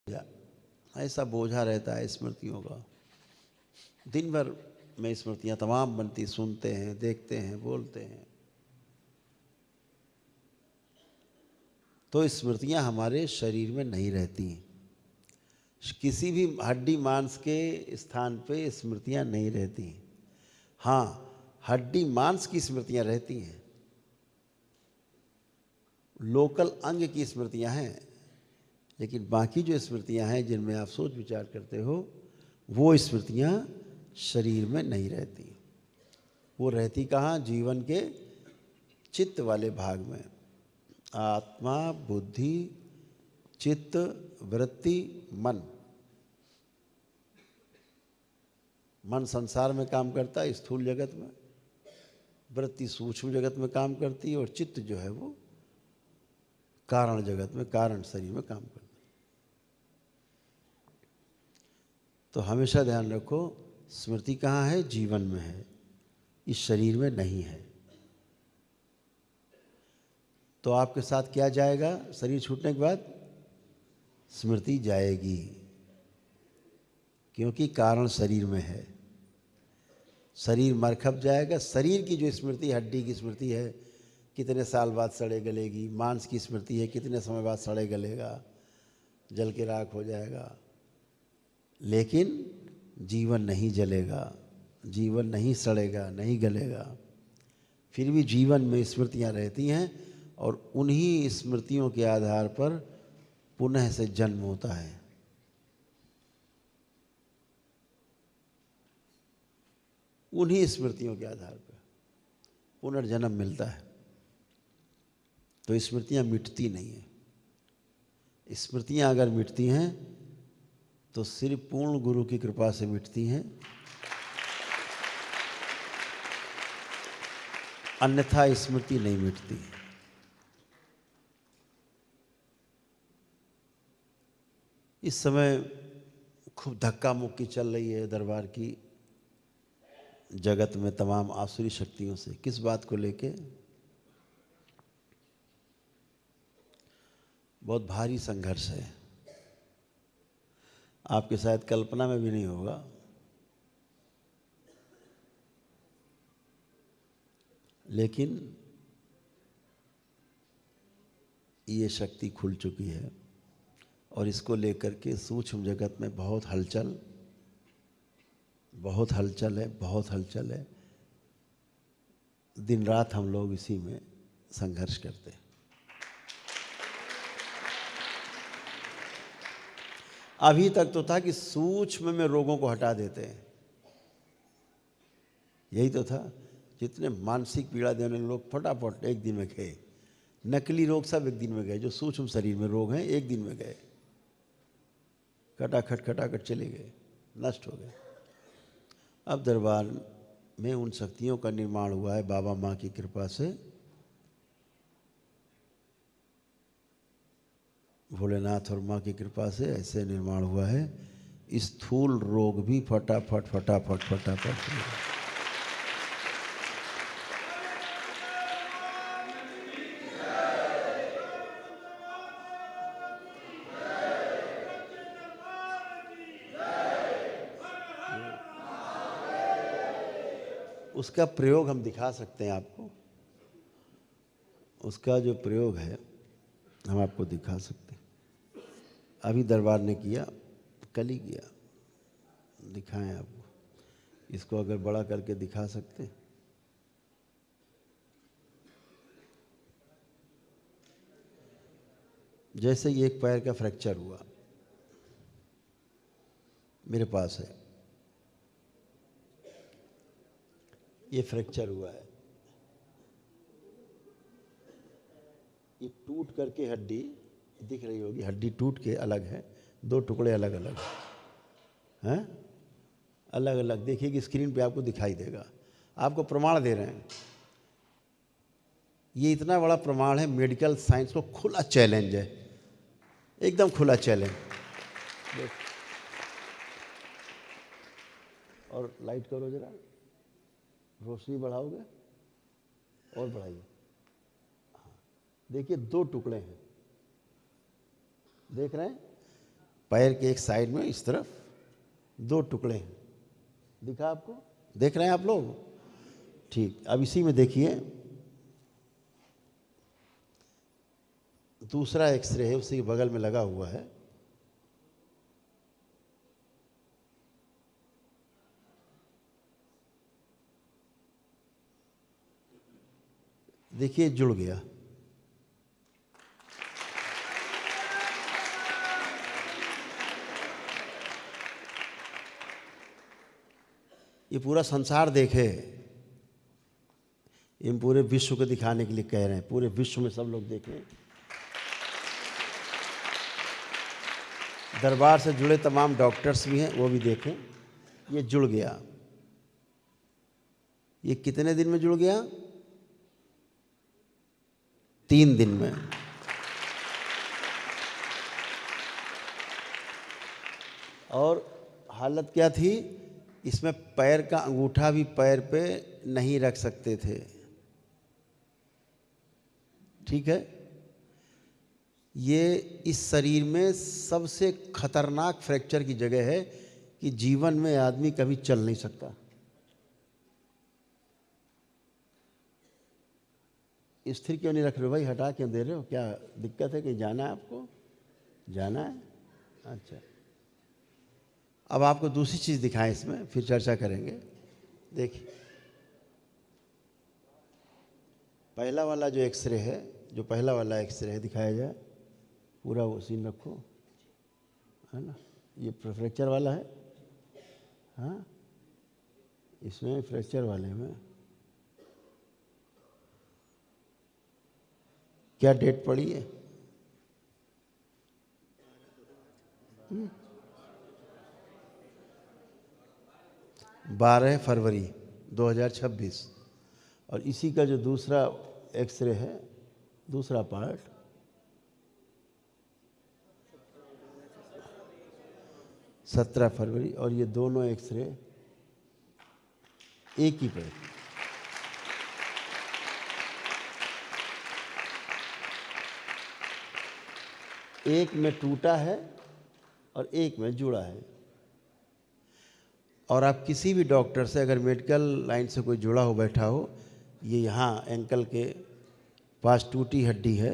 ऐसा बोझा रहता है स्मृतियों का। दिन भर में स्मृतियाँ तमाम बनती, सुनते हैं, देखते हैं, बोलते हैं, तो स्मृतियाँ हमारे शरीर में नहीं रहती। किसी भी हड्डी मांस के स्थान पे स्मृतियाँ नहीं रहती। हाँ, हड्डी मांस की स्मृतियाँ रहती हैं, लोकल अंग की स्मृतियाँ हैं, लेकिन बाकी जो स्मृतियाँ हैं जिनमें आप सोच विचार करते हो, वो स्मृतियाँ शरीर में नहीं रहती। वो रहती कहाँ? जीवन के चित्त वाले भाग में। आत्मा, बुद्धि, चित्त, वृत्ति, मन। मन संसार में काम करता है, स्थूल जगत में। वृत्ति सूक्ष्म जगत में काम करती है, और चित्त जो है वो कारण जगत में, कारण शरीर में काम करता है। तो हमेशा ध्यान रखो, स्मृति कहाँ है? जीवन में है, इस शरीर में नहीं है। तो आपके साथ क्या जाएगा? शरीर छूटने के बाद स्मृति जाएगी, क्योंकि कारण शरीर में है। शरीर मरखप जाएगा। शरीर की जो स्मृति, हड्डी की स्मृति है, कितने साल बाद सड़े गलेगी। मांस की स्मृति है, कितने समय बाद सड़े गलेगा, जल के राख हो जाएगा। लेकिन जीवन नहीं जलेगा, जीवन नहीं सड़ेगा, नहीं गलेगा। फिर भी जीवन में स्मृतियाँ रहती हैं, और उन्हीं स्मृतियों के आधार पर पुनः से जन्म होता है। उन्हीं स्मृतियों के आधार पर पुनर्जन्म मिलता है। तो स्मृतियाँ मिटती नहीं हैं। स्मृतियाँ अगर मिटती हैं तो सिर्फ पूर्ण गुरु की कृपा से मिटती हैं, अन्यथा स्मृति नहीं मिटती। इस समय खूब धक्का मुक्की चल रही है दरबार की जगत में तमाम आसुरी शक्तियों से। किस बात को लेके? बहुत भारी संघर्ष है, आपके शायद कल्पना में भी नहीं होगा। लेकिन ये शक्ति खुल चुकी है, और इसको लेकर के सूक्ष्म जगत में बहुत हलचल है, बहुत हलचल है। दिन रात हम लोग इसी में संघर्ष करते हैं। अभी तक तो था कि सूक्ष्म में रोगों को हटा देते हैं, यही तो था। जितने मानसिक पीड़ा देने लोग फटाफट एक दिन में गए। नकली रोग सब एक दिन में गए, जो सूक्ष्म शरीर में रोग हैं एक दिन में गए, खटाखट चले गए, नष्ट हो गए। अब दरबार में उन शक्तियों का निर्माण हुआ है बाबा माँ की कृपा से। भोलेनाथ और माँ की कृपा से ऐसे निर्माण हुआ है, स्थूल रोग भी फटाफट। उसका प्रयोग हम दिखा सकते हैं आपको। उसका जो प्रयोग है हम आपको दिखा सकते हैं। अभी दरबार ने किया, कल ही किया, दिखाएं आपको। इसको अगर बड़ा करके दिखा सकते हैं। जैसे ये एक पैर का फ्रैक्चर हुआ, मेरे पास है, ये फ्रैक्चर हुआ है, ये टूट करके हड्डी दिख रही होगी, हड्डी टूट के अलग है, दो टुकड़े अलग अलग हैं, अलग अलग। देखिए स्क्रीन पे आपको दिखाई देगा, आपको प्रमाण दे रहे हैं। ये इतना बड़ा प्रमाण है, मेडिकल साइंस को खुला चैलेंज है, एकदम खुला चैलेंज। और लाइट करो जरा, रोशनी बढ़ाओगे और बढ़ाइए। देखिए दो टुकड़े हैं, देख रहे हैं? पैर के एक साइड में इस तरफ 2 टुकड़े हैं, दिखा आपको? देख रहे हैं आप लोग? ठीक, अब इसी में देखिए दूसरा एक्सरे है, उसी के बगल में लगा हुआ है। देखिए जुड़ गया। ये पूरा संसार देखे, ये पूरे विश्व को दिखाने के लिए कह रहे हैं, पूरे विश्व में सब लोग देखें। दरबार से जुड़े तमाम डॉक्टर्स भी हैं, वो भी देखें। ये जुड़ गया। ये कितने दिन में जुड़ गया? 3 दिन में। और हालत क्या थी? इसमें पैर का अंगूठा भी पैर पे नहीं रख सकते थे। ठीक है, ये इस शरीर में सबसे खतरनाक फ्रैक्चर की जगह है कि जीवन में आदमी कभी चल नहीं सकता। स्थिर क्यों नहीं रख रहे हो भाई? हटा क्यों दे रहे हो? क्या दिक्कत है? कहीं जाना है आपको? जाना है? अच्छा, अब आपको दूसरी चीज़ दिखाएं, इसमें फिर चर्चा करेंगे। देखिए पहला वाला जो एक्सरे है, जो पहला वाला एक्सरे है दिखाया जाए, पूरा वो सीन रखो, है ना? ये फ्रैक्चर वाला है, हाँ, इसमें फ्रैक्चर वाले में क्या डेट पड़ी है? 12 फरवरी 2026। और इसी का जो दूसरा एक्सरे है, दूसरा पार्ट, 17 फरवरी। और ये दोनों एक्सरे एक ही पे, एक में टूटा है और एक में जुड़ा है। और आप किसी भी डॉक्टर से, अगर मेडिकल लाइन से कोई जुड़ा हो बैठा हो, ये यहाँ एंकल के पास टूटी हड्डी है,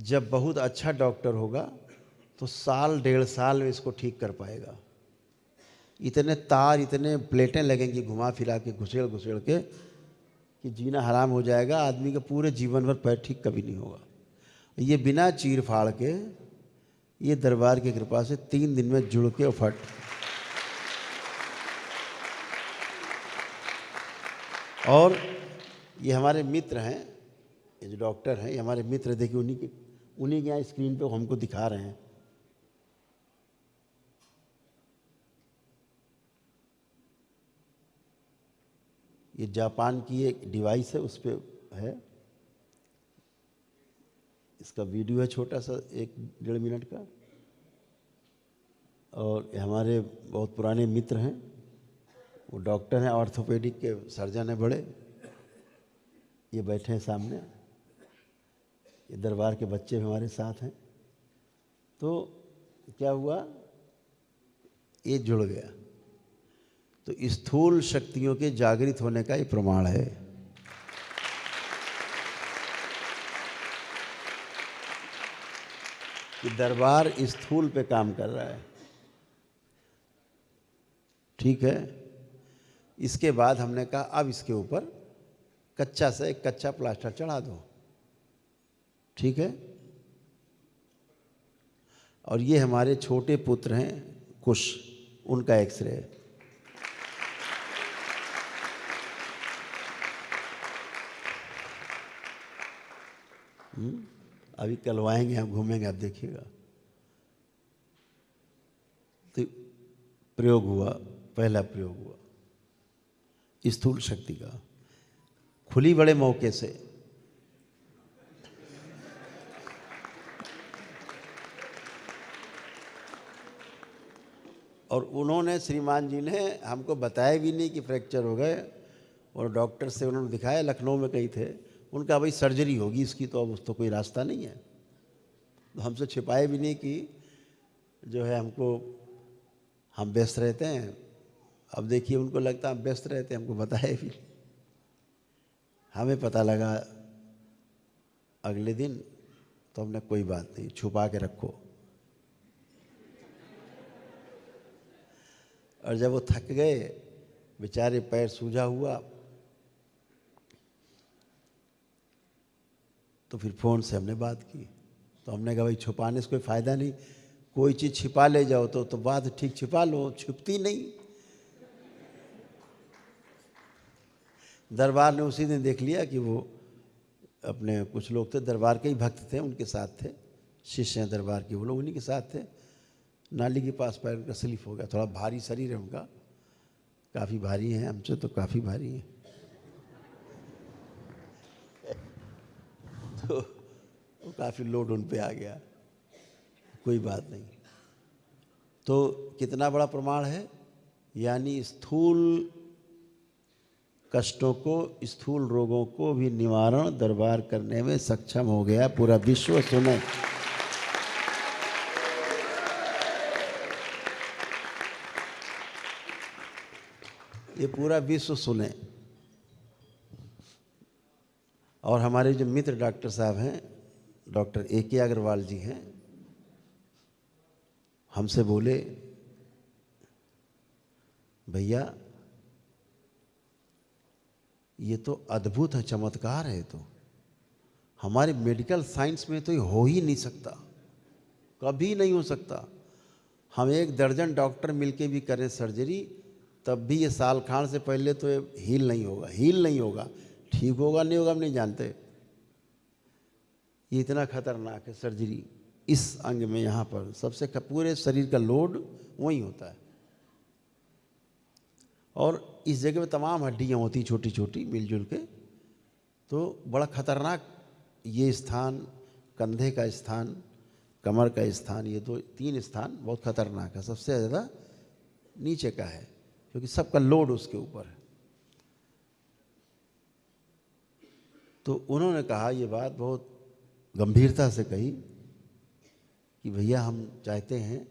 जब बहुत अच्छा डॉक्टर होगा तो 1.5 साल में इसको ठीक कर पाएगा। इतने तार, इतने प्लेटें लगेंगी घुमा फिरा के, घुसेड़ घुसेड़ के, कि जीना हराम हो जाएगा। आदमी का पूरे जीवन भर पैर ठीक कभी नहीं होगा। ये बिना चीर फाड़ के, ये दरबार की कृपा से 3 दिन में जुड़ के और फट। और ये हमारे मित्र हैं, ये जो डॉक्टर हैं, ये हमारे मित्र, देखिए उन्हीं के यहाँ स्क्रीन पे हमको दिखा रहे हैं। ये जापान की एक डिवाइस है, उस पर है, इसका वीडियो है छोटा सा 1-1.5 मिनट का। और हमारे बहुत पुराने मित्र हैं, वो डॉक्टर हैं, ऑर्थोपेडिक के सर्जन हैं बड़े, ये बैठे हैं सामने। ये दरबार के बच्चे भी हमारे साथ हैं। तो क्या हुआ? ये जुड़ गया। तो स्थूल शक्तियों के जागृत होने का ये प्रमाण है। कि दरबार स्थूल पे काम कर रहा है। ठीक है, इसके बाद हमने कहा अब इसके ऊपर कच्चा से एक कच्चा प्लास्टर चढ़ा दो। ठीक है, और ये हमारे छोटे पुत्र हैं कुश, उनका एक्सरे है। अभी कलवाएंगे, आप घूमेंगे, आप देखिएगा। तो प्रयोग हुआ, पहला प्रयोग हुआ स्थूल शक्ति का, खुली बड़े मौके से। और उन्होंने, श्रीमान जी ने हमको बताया भी नहीं कि फ्रैक्चर हो गए, और डॉक्टर से उन्होंने दिखाया, लखनऊ में कहीं थे, उनका भाई सर्जरी होगी इसकी, तो अब उस तो कोई रास्ता नहीं है। तो हमसे छिपाए भी नहीं कि जो है हमको, हम व्यस्त रहते हैं। अब देखिए उनको लगता है हम व्यस्त रहते हैं, हमको बताए भी। हमें पता लगा अगले दिन, तो हमने कोई बात नहीं, छुपा के रखो। और जब वो थक गए, बेचारे पैर सूजा हुआ, तो फिर फ़ोन से हमने बात की। तो हमने कहा भाई छुपाने से कोई फ़ायदा नहीं, कोई चीज़ छिपा ले जाओ तो बात ठीक छिपा लो, छुपती नहीं। दरबार ने उसी दिन देख लिया कि वो अपने कुछ लोग थे, दरबार के ही भक्त थे, उनके साथ थे, शिष्य हैं दरबार के, वो लोग उन्हीं के साथ थे। नाली के पास पैर उनका स्लिप हो गया, थोड़ा भारी शरीर है उनका, काफ़ी भारी है, हमसे तो काफ़ी भारी है। तो वो काफ़ी लोड उन पे आ गया, कोई बात नहीं। तो कितना बड़ा प्रमाण है, यानी स्थूल कष्टों को, स्थूल रोगों को भी निवारण दरबार करने में सक्षम हो गया पूरा विश्व। सुने, ये पूरा विश्व सुने। और हमारे जो मित्र डॉक्टर साहब हैं, डॉक्टर A.K. अग्रवाल जी हैं, हमसे बोले भैया ये तो अद्भुत है, चमत्कार है, तो हमारे मेडिकल साइंस में तो ये हो ही नहीं सकता, कभी नहीं हो सकता। हम 1 दर्जन डॉक्टर मिलके भी करें सर्जरी, तब भी ये साल खान से पहले तो ये हील नहीं होगा, हील नहीं होगा। ठीक होगा नहीं होगा हम नहीं जानते, ये इतना खतरनाक है सर्जरी। इस अंग में यहाँ पर सबसे पूरे शरीर का लोड वहीं होता है, और इस जगह में तमाम हड्डियाँ होती छोटी छोटी मिलजुल के, तो बड़ा खतरनाक ये स्थान, कंधे का स्थान, कमर का स्थान, ये 2-3 स्थान बहुत खतरनाक है। सबसे ज़्यादा नीचे का है, क्योंकि सबका लोड उसके ऊपर है। तो उन्होंने कहा, ये बात बहुत गंभीरता से कही कि भैया हम चाहते हैं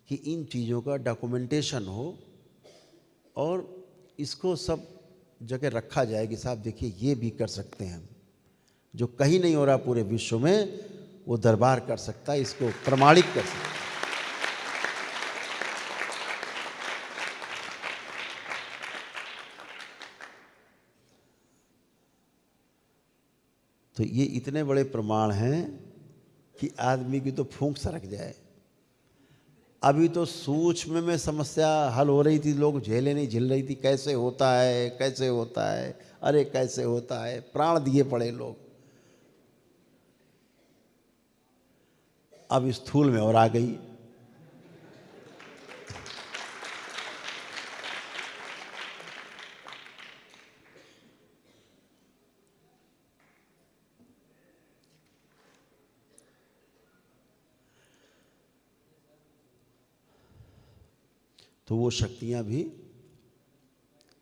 कि इन चीज़ों का डॉक्यूमेंटेशन हो और इसको सब जगह रखा जाए कि साहब देखिए ये भी कर सकते हैं हम, जो कहीं नहीं हो रहा पूरे विश्व में वो दरबार कर सकता है, इसको प्रमाणित कर सकता है। तो ये इतने बड़े प्रमाण हैं कि आदमी की तो फूंक सरक जाए। अभी तो सूक्ष्म में समस्या हल हो रही थी, लोग झेले नहीं, झेल रही थी, कैसे होता है, कैसे होता है, अरे कैसे होता है, प्राण दिए पड़े लोग। अब स्थूल में और आ गई। तो वो शक्तियाँ भी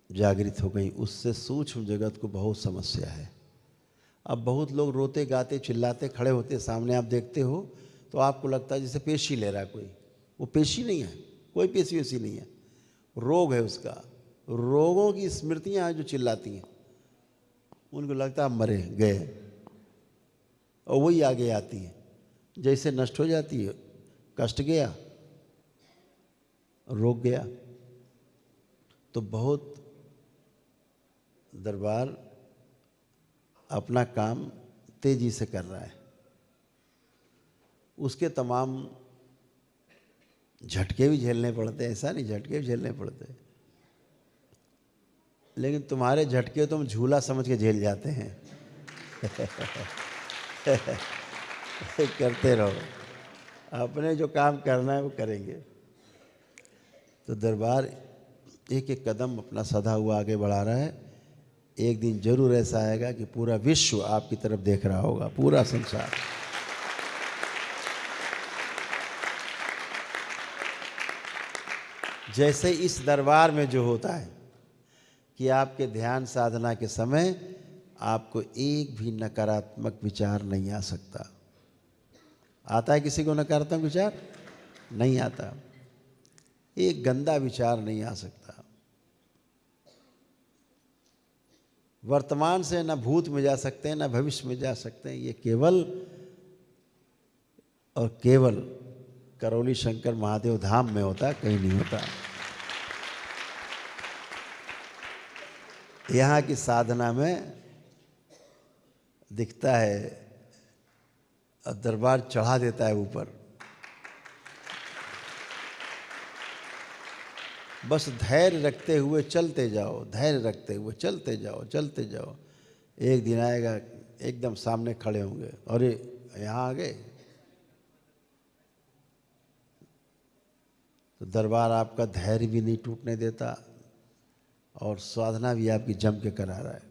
जागृत हो गई, उससे सूक्ष्म जगत को बहुत समस्या है। अब बहुत लोग रोते गाते चिल्लाते खड़े होते सामने, आप देखते हो तो आपको लगता है जैसे पेशी ले रहा है कोई, वो पेशी नहीं है, कोई पेशी वैसी नहीं है, रोग है उसका। रोगों की स्मृतियाँ हैं जो चिल्लाती हैं, उनको लगता है मरे गए, और वही आगे आती है, जैसे नष्ट हो जाती है, कष्ट गया, रोक गया। तो बहुत दरबार अपना काम तेजी से कर रहा है, उसके तमाम झटके भी झेलने पड़ते हैं, ऐसा नहीं झटके भी झेलने पड़ते, लेकिन तुम्हारे झटके तुम झूला समझ के झेल जाते हैं। करते रहो, अपने जो काम करना है वो करेंगे। तो दरबार एक एक कदम अपना सधा हुआ आगे बढ़ा रहा है। एक दिन जरूर ऐसा आएगा कि पूरा विश्व आपकी तरफ देख रहा होगा, पूरा संसार। जैसे इस दरबार में जो होता है कि आपके ध्यान साधना के समय आपको एक भी नकारात्मक विचार नहीं आ सकता। आता है किसी को नकारात्मक विचार? नहीं आता। एक गंदा विचार नहीं आ सकता। वर्तमान से न भूत में जा सकते हैं न भविष्य में जा सकते हैं। ये केवल और केवल करौली शंकर महादेव धाम में होता, कहीं नहीं होता। यहाँ की साधना में दिखता है और दरबार चढ़ा देता है ऊपर। बस धैर्य रखते हुए चलते जाओ, धैर्य रखते हुए चलते जाओ, चलते जाओ। एक दिन आएगा एकदम सामने खड़े होंगे, अरे यहाँ आ गए। तो दरबार आपका धैर्य भी नहीं टूटने देता और साधना भी आपकी जम के करा रहा है।